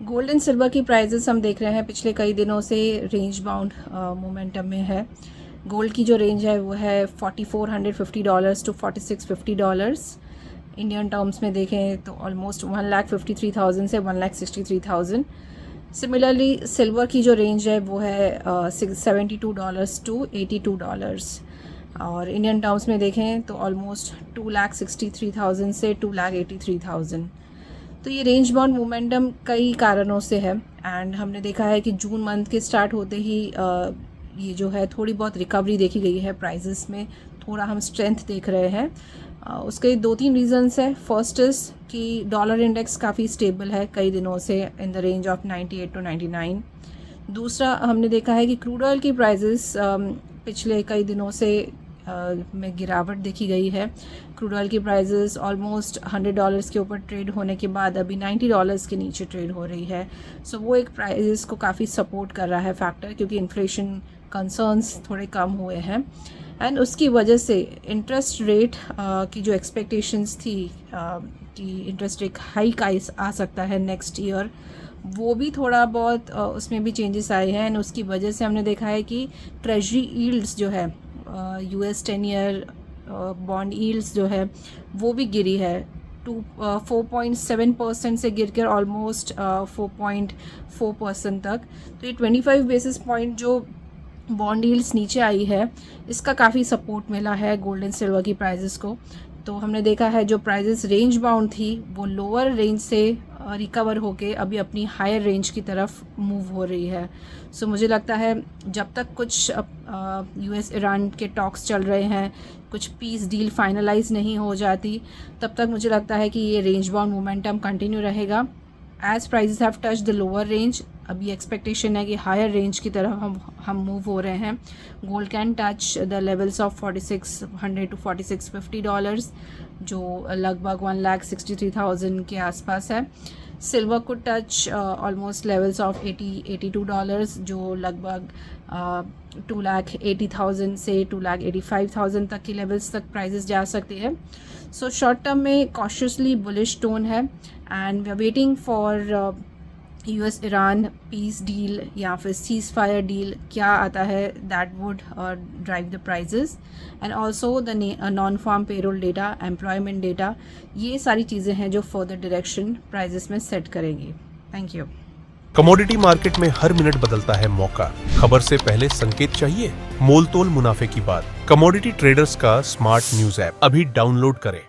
Gold and silver की prices हम देख रहे हैं पिछले कई दिनों से रेंज बाउंड मोमेंटम में है। गोल्ड की जो रेंज है वो है $4450 टू $4650। इंडियन टर्म्स में देखें तो ऑलमोस्ट 1,53,000 से 1,63,000। सिमिलरली सिल्वर की जो रेंज है वो है $72 टू $82। और इंडियन टर्म्स में देखें तो ऑलमोस्ट 2,63,000 से 2,83,000। तो ये रेंज बाउंड मोमेंटम कई कारणों से है एंड हमने देखा है कि जून मंथ के स्टार्ट होते ही ये जो है थोड़ी बहुत रिकवरी देखी गई है प्राइजेस में, थोड़ा हम स्ट्रेंथ देख रहे हैं। उसके 2-3 रीजंस है। फर्स्ट इज़ कि डॉलर इंडेक्स काफ़ी स्टेबल है कई दिनों से in the range of 98 to 99। दूसरा हमने देखा है कि क्रूड ऑयल की प्राइजेस पिछले कई दिनों से में गिरावट देखी गई है। क्रूड ऑयल की प्राइजेस ऑलमोस्ट $100 के ऊपर ट्रेड होने के बाद अभी $90 के नीचे ट्रेड हो रही है। सो वो एक प्राइजेस को काफ़ी सपोर्ट कर रहा है फैक्टर, क्योंकि इन्फ्लेशन कंसर्न्स थोड़े कम हुए हैं एंड उसकी वजह से इंटरेस्ट रेट की जो एक्सपेक्टेशंस थी कि इंटरेस्ट रेट हाइक आ सकता है नेक्स्ट ईयर, वो भी थोड़ा बहुत उसमें भी चेंजेस आए हैं एंड उसकी वजह से हमने देखा है कि ट्रेजरी यील्ड्स जो है US 10 ईयर बॉन्ड यील्ड्स जो है वो भी गिरी है 4.7% से गिर कर ऑलमोस्ट 4.4% तक। तो ये 25 बेसिस पॉइंट जो बॉन्ड यील्ड्स नीचे आई है, इसका काफ़ी सपोर्ट मिला है गोल्ड एंड सिल्वर की प्राइजेस को। तो हमने देखा है जो प्राइजेस रेंज बाउंड थी वो लोअर रेंज से रिकवर होके अभी अपनी हायर रेंज की तरफ मूव हो रही है। सो मुझे लगता है जब तक कुछ US ईरान के टॉक्स चल रहे हैं, कुछ पीस डील फाइनलाइज नहीं हो जाती, तब तक मुझे लगता है कि ये रेंज बाउंड मोमेंटम कंटिन्यू रहेगा। As prices have touch the lower range, अभी एक्सपेक्टेशन है कि हायर रेंज की तरफ हम मूव हो रहे हैं। Gold can touch the levels of $4,600 to $4,650 जो लगभग 1,63,000 के आसपास है। सिल्वर को टच ऑलमोस्ट लेवल्स ऑफ $82 जो लगभग 2,80,000 से 2,85,000 तक की लेवल्स तक प्राइजेस जा सकती है। सो शॉर्ट टर्म में कॉशियसली बुलिश टोन है and we are waiting for US Iran peace deal या फिर सीज फायर डील क्या आता है, that would drive the prices and also the non farm payroll data, employment data, ये सारी चीज़ें हैं जो फर्दर डायरेक्शन प्राइजेस में सेट करेंगी। Thank you. कमोडिटी मार्केट में हर मिनट बदलता है मौका। खबर से पहले संकेत चाहिए? मोल तोल मुनाफे की बात। कमोडिटी ट्रेडर्स का स्मार्ट न्यूज ऐप अभी डाउनलोड करें।